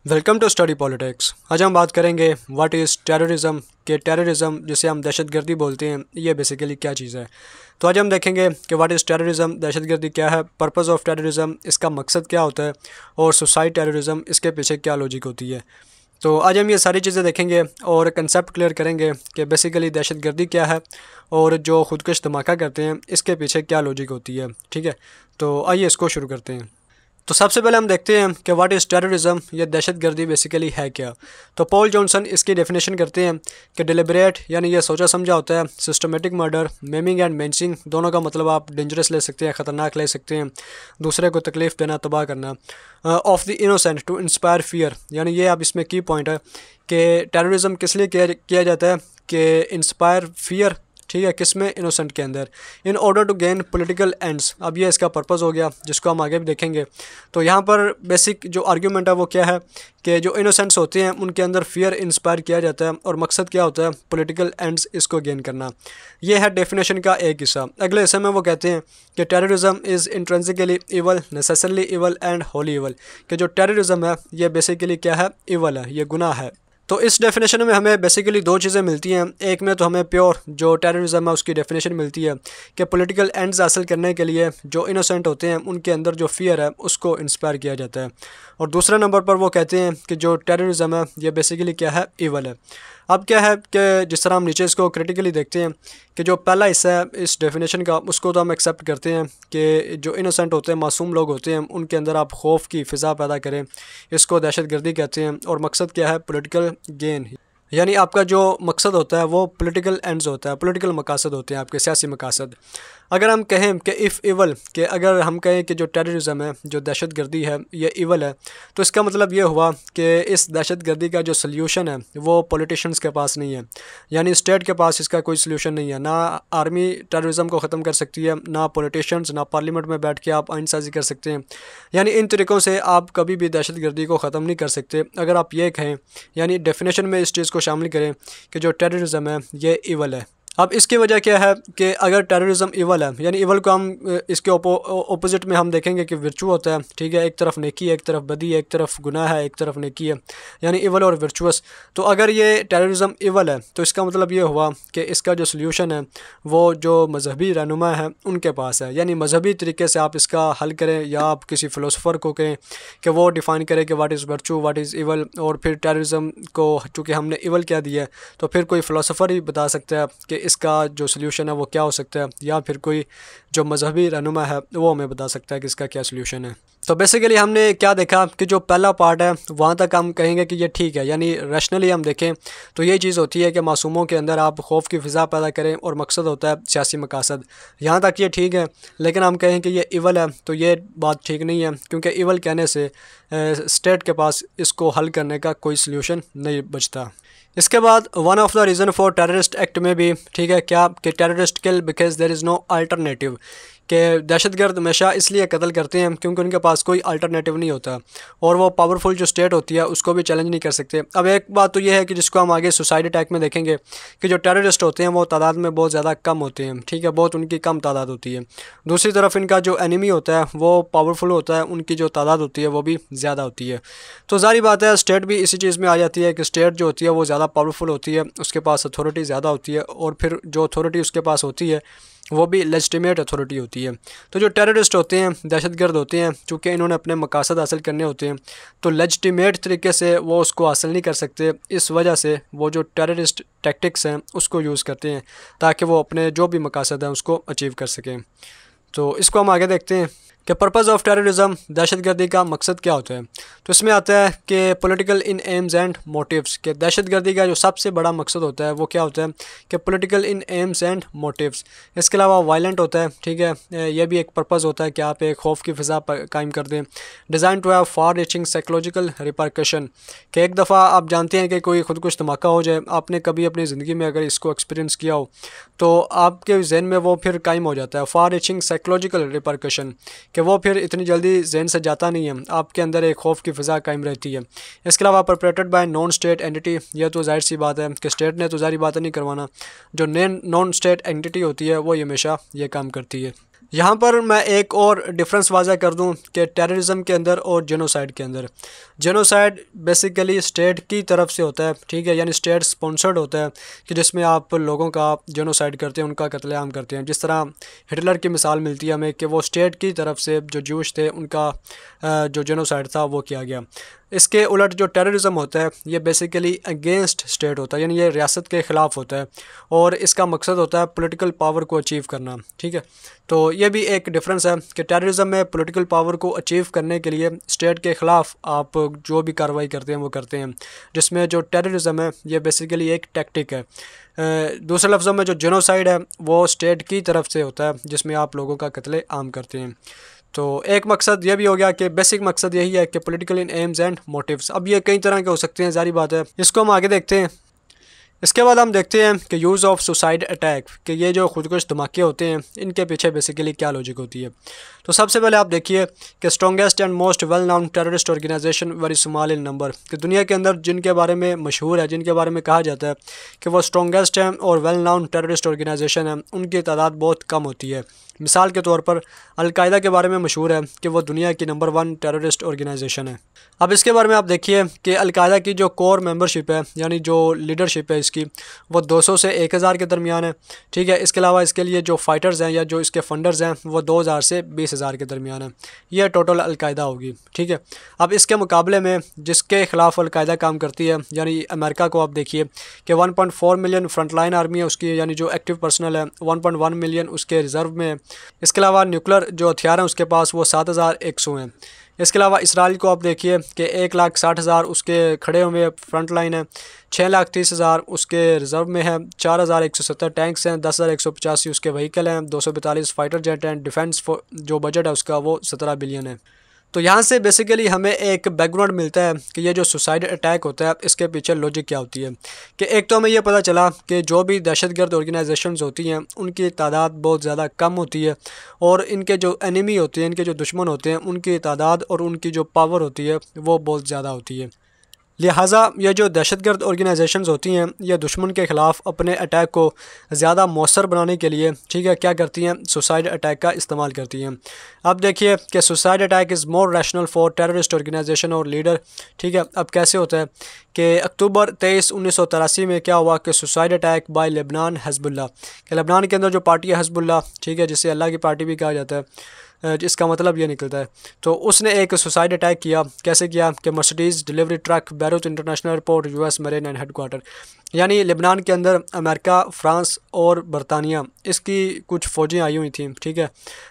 Welcome to study politics. आज हम बात करेंगे व्हाट इज़ टेररिज्म के टेररिज्म जिसे हम दहशतगर्दी बोलते हैं, ये बेसिकली क्या चीज़ है। तो आज हम देखेंगे कि व्हाट इज़ टेररिज्म, दहशतगर्दी क्या है, पर्पस ऑफ टेररिज्म, इसका मकसद क्या होता है, और सुसाइड टेररिज्म, इसके पीछे क्या लॉजिक होती है। तो आज हम ये सारी चीज़ें देखेंगे और कंसेप्ट क्लियर करेंगे कि बेसिकली दहशतगर्दी क्या है और जो खुदकुश धमाका करते हैं इसके पीछे क्या लॉजिक होती है। ठीक है, तो आइए इसको शुरू करते हैं। तो सबसे पहले हम देखते हैं कि व्हाट इज़ टेररिज्म, या दहशतगर्दी बेसिकली है क्या। तो पॉल जॉनसन इसकी डेफिनेशन करते हैं कि डिलिबरेट यानी ये सोचा समझा होता है, सिस्टमेटिक मर्डर, मेमिंग एंड मेंसिंग, दोनों का मतलब आप डेंजरस ले सकते हैं, ख़तरनाक ले सकते हैं, दूसरे को तकलीफ़ देना, तबाह करना। Of the innocent to inspire fear, यानी ये अब इसमें की पॉइंट है कि टेररिज्म किस लिए किया जाता है कि इंस्पायर फियर, ठीक है, किसमें, इनोसेंट के अंदर, in order to gain political ends. अब ये इसका पर्पज़ हो गया जिसको हम आगे भी देखेंगे। तो यहाँ पर बेसिक जो आर्ग्यूमेंट है वो क्या है कि जो इनोसेंट्स होते हैं उनके अंदर फियर इंस्पायर किया जाता है और मकसद क्या होता है, पॉलिटिकल एंड्स इसको गेन करना। ये है डेफिनेशन का एक हिस्सा। अगले हिस्से में वो कहते हैं कि terrorism is intrinsically evil, necessarily evil and Holi evil, कि जो टेररिज्म है ये बेसिकली क्या है, इवल है, ये गुनाह है। तो इस डेफिनेशन में हमें बेसिकली दो चीज़ें मिलती हैं। एक में तो हमें प्योर जो टेररिज्म है उसकी डेफिनेशन मिलती है कि पॉलिटिकल एंड्स हासिल करने के लिए जो इनोसेंट होते हैं उनके अंदर जो फियर है उसको इंस्पायर किया जाता है। और दूसरे नंबर पर वो कहते हैं कि जो टेररिज्म है ये बेसिकली क्या है, इवल है। अब क्या है कि जिस तरह हम नीचे इसको क्रिटिकली देखते हैं कि जो पहला हिस्सा है इस डेफिनेशन का उसको तो हम एक्सेप्ट करते हैं कि जो इनोसेंट होते हैं, मासूम लोग होते हैं, उनके अंदर आप खौफ की फ़िज़ा पैदा करें, इसको दहशतगर्दी कहते हैं। और मकसद क्या है, पॉलिटिकल गेन, यानी आपका जो मकसद होता है वो पॉलिटिकल एंड्स होता है, पॉलिटिकल मकासद होते हैं, आपके सियासी मकासद। अगर हम कहें कि इफ़ इवल, कि अगर हम कहें कि जो टेररिज्म है, जो दहशतगर्दी है, ये इवल है, तो इसका मतलब ये हुआ कि इस दहशतगर्दी का जो सल्यूशन है वो पॉलिटिशियंस के पास नहीं है, यानी स्टेट के पास इसका कोई सल्यूशन नहीं है। ना आर्मी टेररिज्म को ख़त्म कर सकती है, ना पॉलिटिशियंस, ना पार्लियामेंट में बैठ के आप आइन साजी कर सकते हैं। यानी इन तरीक़ों से आप कभी भी दहशतगर्दी को ख़त्म नहीं कर सकते। अगर आप ये कहें, यानी डेफिनेशन में इस चीज़ को शामिल करें कि जो टेररिज्म है ये इवल है। अब इसकी वजह क्या है कि अगर टेररिज्म इवल है, यानी इवल को हम इसके ओपोजिट में हम देखेंगे कि विर्चू होता है। ठीक है, एक तरफ नेकी है, एक तरफ बदी है, एक तरफ गुनाह है, एक तरफ नेकी है, यानी इवल और विर्चुअस। तो अगर ये टेररिज्म इवल है तो इसका मतलब ये हुआ कि इसका जो सल्यूशन है वो जो मजहबी रहनुमा है उनके पास है, यानी मजहबी तरीके से आप इसका हल करें, या आप किसी फ़िलोसोफ़र को कहें कि वो डिफ़ाइन करे कि what is virtue, what is evil. और फिर टेररिज्म को चूँकि हमने इवल क्या दिया तो फिर कोई फ़िलोसोफ़र ही बता सकता है कि इसका जो सल्यूशन है वो क्या हो सकता है, या फिर कोई जो मजहबी रहनुमा है वो हमें बता सकता है कि इसका क्या सल्यूशन है। तो बेसिकली हमने क्या देखा कि जो पहला पार्ट है वहाँ तक हम कहेंगे कि ये ठीक है, यानी रैशनली हम देखें तो ये चीज़ होती है कि मासूमों के अंदर आप खौफ की फ़िज़ा पैदा करें और मकसद होता है सियासी मकासद। यहाँ तक ये ठीक है, लेकिन हम कहें कि ये इवल है तो ये बात ठीक नहीं है, क्योंकि इवल कहने से स्टेट के पास इसको हल करने का कोई सल्यूशन नहीं बचता। इसके बाद one of the reason for terrorist act में भी ठीक है क्या कि terrorist kill because there is no alternative, कि दहशतगर्द हमेशा इसलिए कत्ल करते हैं क्योंकि उनके पास कोई अल्टरनेटिव नहीं होता और वो पावरफुल जो स्टेट होती है उसको भी चैलेंज नहीं कर सकते। अब एक बात तो ये है कि जिसको हम आगे सुसाइड अटैक में देखेंगे कि जो टेररिस्ट होते हैं वो तादाद में बहुत ज़्यादा कम होते हैं। ठीक है, बहुत उनकी कम तादाद होती है। दूसरी तरफ इनका जो एनिमी होता है वो पावरफुल होता है, उनकी जो तादाद होती है वो भी ज़्यादा होती है। तो ज़ाहिर बात है स्टेट भी इसी चीज़ में आ जाती है कि स्टेट जो होती है वो ज़्यादा पावरफुल होती है, उसके पास अथॉरिटी ज़्यादा होती है, और फिर जो अथॉरिटी उसके पास होती है वो भी लेजिटिमेट अथॉरिटी होती है। तो जो टेररिस्ट होते हैं, दहशतगर्द होते हैं, चूँकि इन्होंने अपने मकासद हासिल करने होते हैं तो लेजिटिमेट तरीके से वो उसको हासिल नहीं कर सकते। इस वजह से वो जो टेररिस्ट टैक्टिक्स हैं उसको यूज़ करते हैं ताकि वो अपने जो भी मकासद हैं उसको अचीव कर सकें। तो इसको हम आगे देखते हैं कि पर्पज़ ऑफ टेररिज्म, दहशतगर्दी का मकसद क्या होता है। तो इसमें आता है कि political in aims and motives, कि दहशतगर्दी का जो सबसे बड़ा मकसद होता है वो क्या होता है कि political in aims and motives. इसके अलावा वायलेंट होता है। ठीक है, ये भी एक पर्पज़ होता है कि आप एक खौफ की फ़िज़ा कायम कर दें। Design to have far reaching psychological repercussion, कि एक दफ़ा आप जानते हैं कि कोई खुदकुश धमाका हो जाए, आपने कभी अपनी ज़िंदगी में अगर इसको एक्सपीरियंस किया हो तो आपके जहन में वो फिर कायम हो जाता है। फार रीचिंग साइकोलॉजिकल रिपरकशन, कि वो फिर इतनी जल्दी जहन से जाता नहीं है, आपके अंदर एक खौफ की फ़िज़ा कायम रहती है। इसके अलावा perpetrated bye non state entity, यह तो जाहिर सी बात है कि स्टेट ने तो जाहिर बात नहीं करवाना, जो नॉन स्टेट एंटिटी होती है वो हमेशा ये काम करती है। यहाँ पर मैं एक और डिफरेंस वाज़ा कर दूँ कि टेररिज्म के अंदर और जेनोसाइड के अंदर। जेनोसाइड बेसिकली स्टेट की तरफ से होता है, ठीक है, यानी स्टेट स्पॉन्सर्ड होता है कि जिसमें आप लोगों का जेनोसाइड करते हैं, उनका कत्लेआम करते हैं। जिस तरह हिटलर की मिसाल मिलती है हमें कि वो स्टेट की तरफ से जो जूश थे उनका जो जेनोसाइड था वो किया गया। इसके उलट जो टेररिज्म होता है ये बेसिकली अगेंस्ट स्टेट होता है, यानी ये रियासत के ख़िलाफ़ होता है और इसका मकसद होता है पॉलिटिकल पावर को अचीव करना, ठीक है। तो ये भी एक डिफरेंस है कि टेररिज्म में पॉलिटिकल पावर को अचीव करने के लिए स्टेट के ख़िलाफ़ आप जो भी कार्रवाई करते हैं वो करते हैं, जिसमें जो टेररिज्म है ये बेसिकली एक टैक्टिक है। दूसरे लफ्ज़ों में जो जेनोसाइड है वो स्टेट की तरफ से होता है जिसमें आप लोगों का कत्ले आम करते हैं। तो एक मकसद ये भी हो गया कि बेसिक मकसद यही है कि political in aims and motives. अब ये कई तरह के हो सकते हैं, जारी बात है, इसको हम आगे देखते हैं। इसके बाद हम देखते हैं कि यूज़ ऑफ सुसाइड अटैक, कि ये जो खुदकुश धमाके होते हैं इनके पीछे बेसिकली क्या लॉजिक होती है। तो सबसे पहले आप देखिए कि strongest and most well known terrorist organisation very small in number, कि दुनिया के अंदर जिनके बारे में मशहूर है, जिनके बारे में कहा जाता है कि वो स्ट्रॉन्गेस्ट हैं और वेल नाउन टेररिस्ट ऑर्गेनाइजेशन है, उनकी तादाद बहुत कम होती है। मिसाल के तौर पर अलकायदा के बारे में मशहूर है कि वो दुनिया की नंबर 1 टेररिस्ट ऑर्गेनाइजेशन है। अब इसके बारे में आप देखिए कि अलकायदा की जो कोर मेंबरशिप है, यानी जो लीडरशिप है इसकी, वो 200 से 1000 के दरमियान है, ठीक है। इसके अलावा इसके लिए जो फाइटर्स हैं या जो इसके फंडर्स हैं वो 2000 से 20,000 के दरमियान है। यह टोटल अलकायदा होगी, ठीक है। अब इसके मुकाबले में जिसके ख़िलाफ़ अलकायदा काम करती है, यानी अमेरिका को आप देखिए कि 1.4 मिलियन फ्रंटलाइन आर्मी है उसकी, यानी जो एक्टिव पर्सनल है, 1.1 मिलियन उसके रिज़र्व में है। इसके अलावा न्यूक्लियर जो हथियार हैं उसके पास वो 7100 हैं। इसके अलावा इसराइल को आप देखिए कि 1,60,000 उसके खड़े हुए फ्रंट लाइन है, 6,30,000 उसके रिज़र्व में है, 4,170 टैंक्स हैं, 10,185 उसके व्हीकल हैं, 242 फाइटर जेट हैं। डिफेंस जो बजट है उसका वो 17 बिलियन है। तो यहाँ से बेसिकली हमें एक बैकग्राउंड मिलता है कि ये जो सुसाइड अटैक होता है इसके पीछे लॉजिक क्या होती है। कि एक तो हमें ये पता चला कि जो भी दहशतगर्द ऑर्गेनाइजेशंस होती हैं उनकी तादाद बहुत ज़्यादा कम होती है और इनके जो एनिमी होते हैं, इनके जो दुश्मन होते हैं, उनकी तादाद और उनकी जो पावर होती है वो बहुत ज़्यादा होती है। लिहाजा ये जो दहशतगर्द ऑर्गेनाइजेशंस होती हैं ये दुश्मन के ख़िलाफ़ अपने अटैक को ज़्यादा मौसर बनाने के लिए, ठीक है, क्या करती हैं, सुसाइड अटैक का इस्तेमाल करती हैं। अब देखिए कि suicide attack is more rational for terrorist organisation और लीडर, ठीक है। अब कैसे होता है कि अक्टूबर 23, 1983 में क्या हुआ कि suicide attack by Lebanon Hezbollah, कि लेबनान के अंदर जो पार्टी है हिजबुल्लाह, ठीक है, जिसे अल्लाह की पार्टी भी कहा जाता है, जिसका मतलब ये निकलता है, तो उसने एक सुसाइड अटैक किया। कैसे किया कि Mercedes delivery truck Beirut international airport US marine and headquarter, यानी लेबनान के अंदर अमेरिका, फ्रांस और बरतानिया इसकी कुछ फ़ौजें आई हुई थी, ठीक है,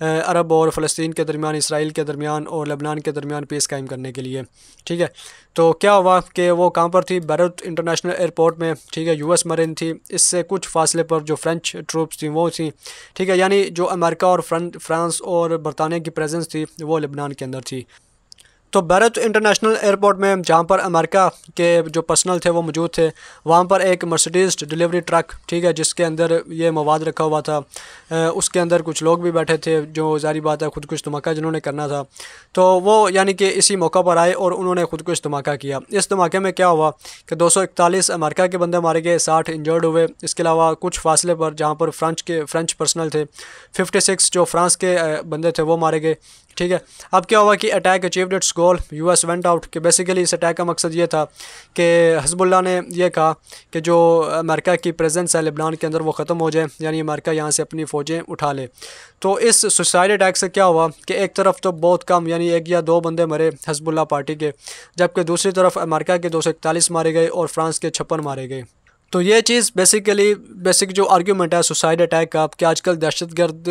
अरब और फ़लस्तीन के दरमियान, इसराइल के दरमियान और लेबनान के दरमियान पीस कायम करने के लिए, ठीक है। तो क्या हुआ कि वो कहाँ पर थी, बैरूत इंटरनेशनल एयरपोर्ट में, ठीक है, US मरीन थी, इससे कुछ फासले पर जो फ्रेंच ट्रूप्स थी वो थी, ठीक है, यानी जो अमेरिका और फ्रांस और बरतानिया की प्रेजेंस थी वो लेबनान के अंदर थी। तो बैरूत इंटरनेशनल एयरपोर्ट में जहाँ पर अमेरिका के जो पर्सनल थे वो मौजूद थे, वहाँ पर एक मर्सिडीज़ डिलीवरी ट्रक, ठीक है, जिसके अंदर ये मवाद रखा हुआ था, उसके अंदर कुछ लोग भी बैठे थे जो जारी बात है खुदकुश धमाका जिन्होंने करना था। तो वो यानी कि इसी मौका पर आए और उन्होंने खुदकुश धमाका किया। इस धमाके में क्या हुआ कि 241 अमेरिका के बंदे मारे गए, 60 इंजर्ड हुए। इसके अलावा कुछ फासले पर जहाँ पर फ्रेंच पर्सनल थे, 56 जो फ्रांस के बंदे थे वो मारे गए, ठीक है। अब क्या हुआ कि attack achieved it's goal, US went out, कि बेसिकली इस अटैक का मकसद ये था कि हिजबुल्लाह ने ये कहा कि जो अमेरिका की प्रेजेंस है लेबनान के अंदर वो ख़त्म हो जाए, यानी अमेरिका यहाँ से अपनी फ़ौजें उठा ले। तो इस सुसाइड अटैक से क्या हुआ कि एक तरफ तो बहुत कम, यानी 1 या 2 बंदे मरे हिजबुल्लाह पार्टी के, जबकि दूसरी तरफ अमेरिका के 241 मारे गए और फ्रांस के 56 मारे गए। तो ये चीज़ बेसिक जो आर्ग्यूमेंट है सुसाइड अटैक का कि आजकल दहशतगर्द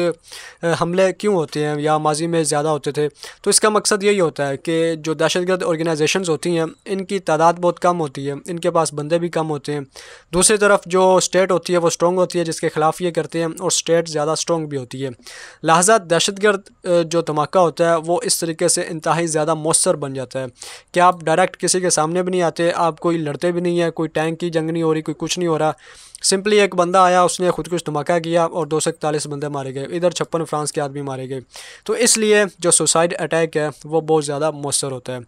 हमले क्यों होते हैं या माजी में ज़्यादा होते थे, तो इसका मकसद यही होता है कि जो दहशतगर्द ऑर्गेनाइजेशंस होती हैं इनकी तादाद बहुत कम होती है, इनके पास बंदे भी कम होते हैं। दूसरी तरफ जो स्टेट होती है वो स्ट्रॉन्ग होती है जिसके ख़िलाफ़ ये करते हैं, और स्टेट ज़्यादा स्ट्रॉन्ग भी होती है। लिहाजा दहशतगर्द जो धमाका होता है वो इस तरीके से इंतहाई ज़्यादा मौसर बन जाता है कि आप डायरेक्ट किसी के सामने भी नहीं आते, आप कोई लड़ते भी नहीं है, कोई टैंक की जंग नहीं हो रही, कोई कुछ नहीं हो रहा, सिंपली एक बंदा आया, उसने खुदकुश धमाका किया और 241 बंदे मारे गए, इधर 56 फ्रांस के आदमी मारे गए। तो इसलिए जो सुसाइड अटैक है वो बहुत ज़्यादा मौसर होता है।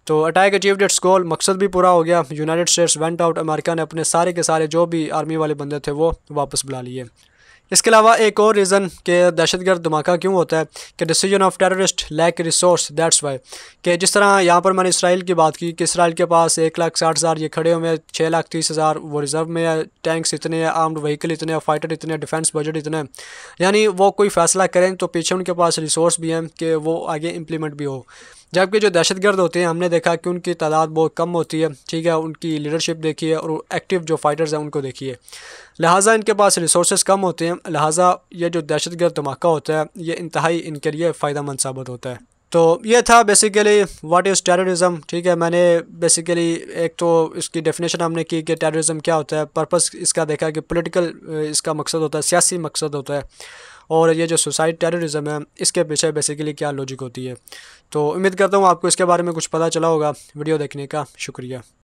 तो अटैक अचीव्ड इट्स गोल, मकसद भी पूरा हो गया। United states went out, America ने अपने सारे के सारे जो भी आर्मी वाले बंदे थे वो वापस बुला लिए। इसके अलावा एक और रीज़न कि दहशतगर्द धमाका क्यों होता है कि decision of terrorist lack resource, that's why. कि जिस तरह यहाँ पर मैंने इसराइल की बात की कि इसराइल के पास 1,60,000 ये खड़े हुए हैं, 6,30,000 वो रिज़र्व में है, टैंक्स इतने हैं, आर्म्ड व्हीकल इतने हैं, फाइटर इतने हैं, डिफेंस बजट इतने हैं, यानी वो कोई फ़ैसला करें तो पीछे उनके पास रिसोर्स भी हैं कि वो आगे इम्प्लीमेंट भी हो। जबकि जो दहशतगर्द होते हैं हमने देखा कि उनकी तादाद बहुत कम होती है, ठीक है, उनकी लीडरशिप देखी है और एक्टिव जो फाइटर्स हैं उनको देखिए, लिहाजा इनके पास रिसोर्स कम होते हैं, लिहाजा ये जो दहशतगर्द धमाका होता है ये इंतहाई इनके लिए फ़ायदा मंद साबित होता है। तो ये था बेसिकली व्हाट इज़ टेररिज्म, ठीक है। मैंने बेसिकली एक तो इसकी डेफिनेशन हमने की कि टेररिज्म क्या होता है, पर्पस इसका देखा कि पॉलिटिकल इसका मकसद होता है, सियासी मकसद होता है, और ये जो सुसाइड टेररिज्म है इसके पीछे बेसिकली क्या लॉजिक होती है। तो उम्मीद करता हूँ आपको इसके बारे में कुछ पता चला होगा। वीडियो देखने का शुक्रिया।